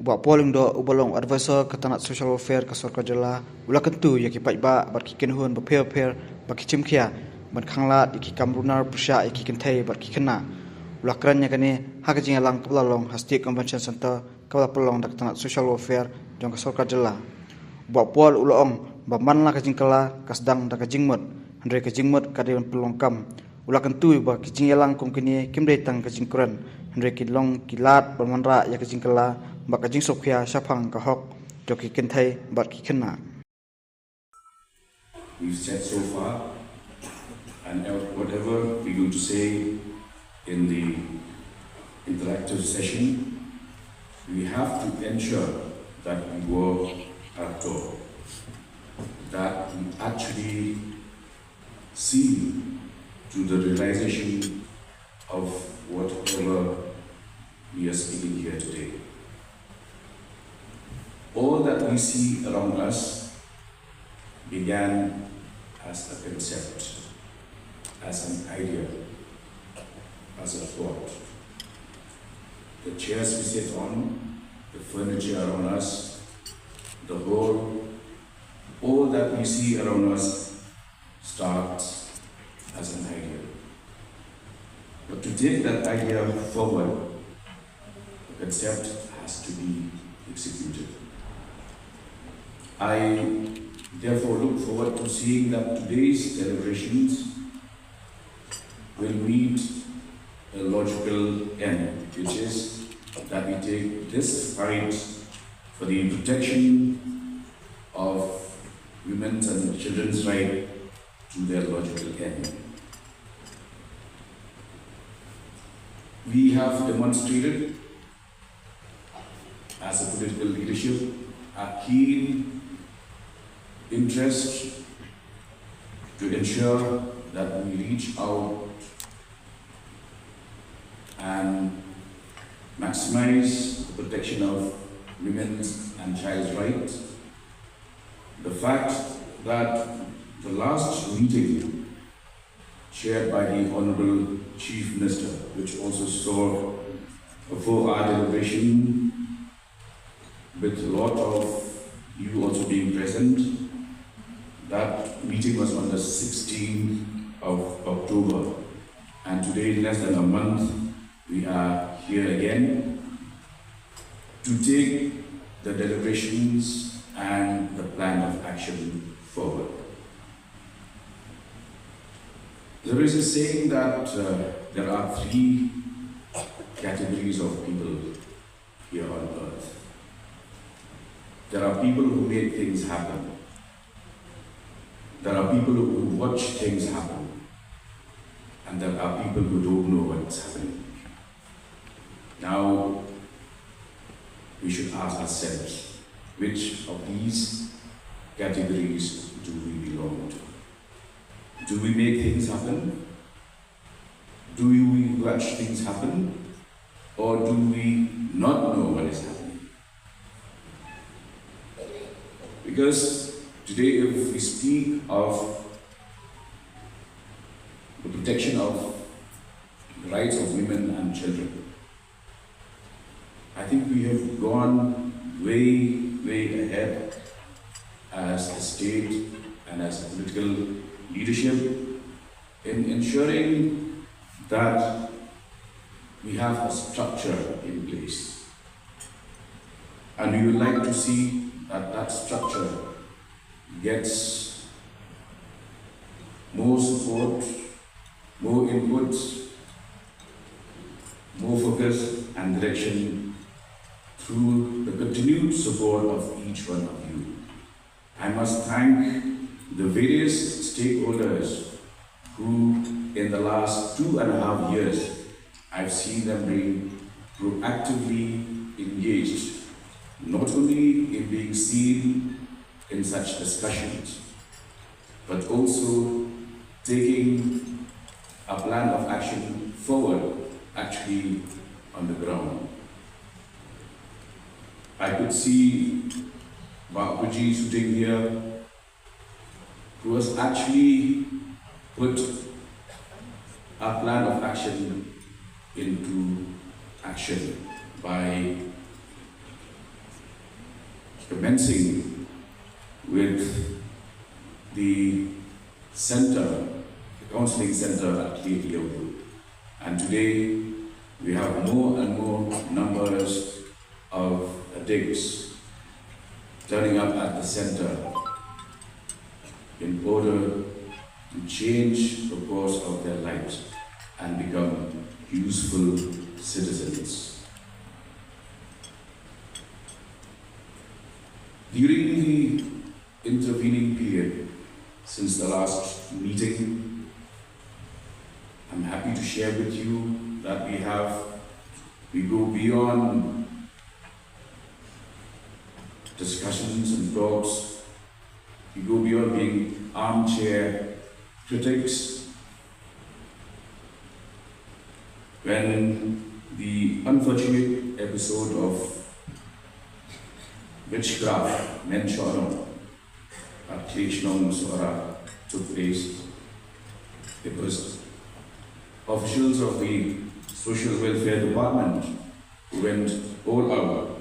Bah Paul Lyngdoh ubalong advisor katanat social welfare kasor kajala ula Kyntu yaki paiba bat ki kenhun ba pher ba ki chimkhia ban khangla iki kamrunar pusha iki kynthei bat ki khynnah ula kran yakani hakajing lang kablalong hasti convention center kabla polong dak tanat social welfare jong kasor kajala Bah Paul ulong ba manla kajing kala kasdang dak kajingmut andre kajingmut kadian pelong kam ula Kyntu ba kijing yalang kong kini kimdei tang kajing kuran andre kilong kilat bermanra ya kajing kala ba kajing sokhya shafang ka hok joki kynthei bat ki khynnah. We've said so far, and whatever we're going to say in the interactive session, we have to ensure that we work our talk, that we actually see to the realization of whatever we are speaking here today. All that we see around us began as a concept, as an idea, as a thought. The chairs we sit on, the furniture around us, the whole, all that we see around us starts as an idea. But to take that idea forward, the concept has to be executed. I therefore look forward to seeing that today's deliberations will meet a logical end, which is that we take this fight for the protection of women's and children's right to their logical end. We have demonstrated as a political leadership a keen interest to ensure that we reach out and maximize the protection of women's and child's rights. The fact that the last meeting chaired by the Honorable Chief Minister, which also saw a 4-hour deliberation with a lot of you also being present, that meeting was on the 16th of October, and today, in less than a month, we are here again to take the deliberations and the plan of action forward. There is a saying that there are 3 categories of people here on earth. There are people who make things happen. There are people who watch things happen, and there are people who don't know what's happening. Now, we should ask ourselves, which of these categories do we belong to? Do we make things happen? Do we watch things happen? Or do we not know what is happening? Because today, if we speak of the protection of the rights of women and children, I think we have gone way, way ahead as a state and as a political leadership in ensuring that we have a structure in place. And we would like to see that that structure gets more support, more input, more focus and direction through the continued support of each one of you. I must thank the various stakeholders who, in the last 2.5 years, I've seen them being proactively engaged, not only in being seen in such discussions, but also taking a plan of action forward, actually on the ground. I could see Bah sitting here, who has actually put a plan of action into action by commencing with the center, the counseling center at Kyntu. And today we have more and more numbers of addicts turning up at the center in order to change the course of their lives and become useful citizens. During the intervening period since the last meeting, I'm happy to share with you that we go beyond discussions and talks. We go beyond being armchair critics. When the unfortunate episode of witchcraft mentioned at Kyntu took place, it was officials of the Social Welfare Department who went all out,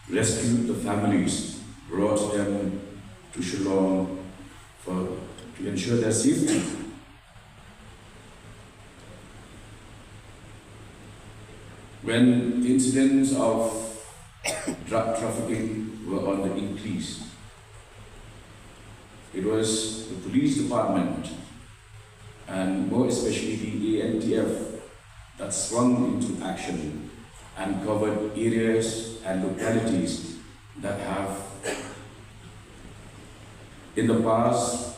rescued the families, brought them to Shillong to ensure their safety. When incidents of drug trafficking were on the increase, it was the police department, and more especially the ANTF, that swung into action and covered areas and localities that have, in the past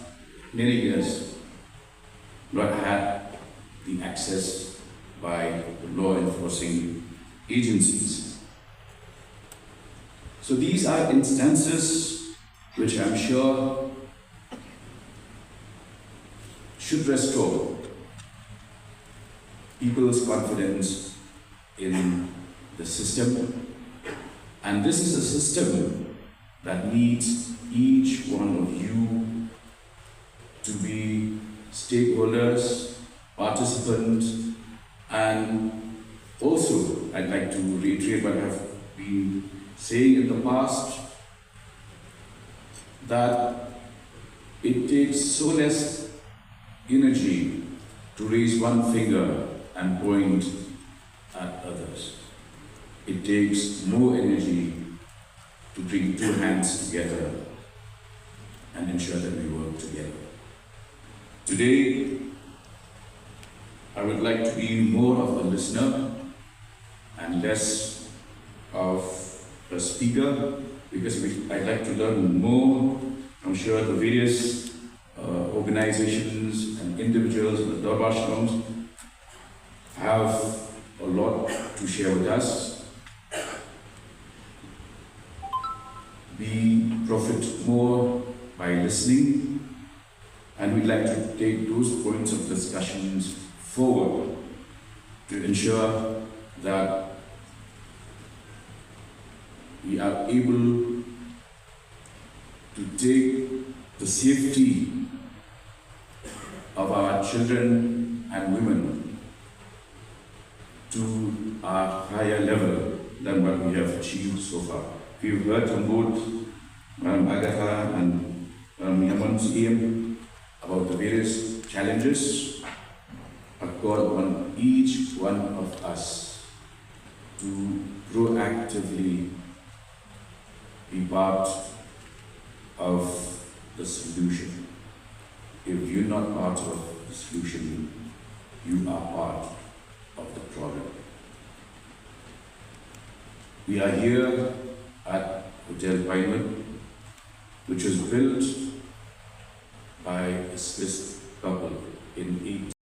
many years, not had the access by the law enforcing agencies. So these are instances which I'm sure should restore people's confidence in the system. And this is a system that needs each one of you to be stakeholders, participants, and also I'd like to reiterate what I've been saying in the past, that it takes so less energy to raise one finger and point at others. It takes more energy to bring two hands together and ensure that we work together. Today, I would like to be more of a listener and less of a speaker, because I'd like to learn more. I'm sure the various organizations and individuals in the Darbar Shlongs have a lot to share with us. We profit more by listening, and we'd like to take those points of discussions forward to ensure that we are able to take the safety of our children and women to a higher level than what we have achieved so far. We've heard from both Madam Agatha and Madam Yaman's aim about the various challenges. I call on each one of us to proactively be part of the solution. If you're not part of the solution, you are part of the problem. We are here at Hotel Pinewood, which was built by a Swiss couple in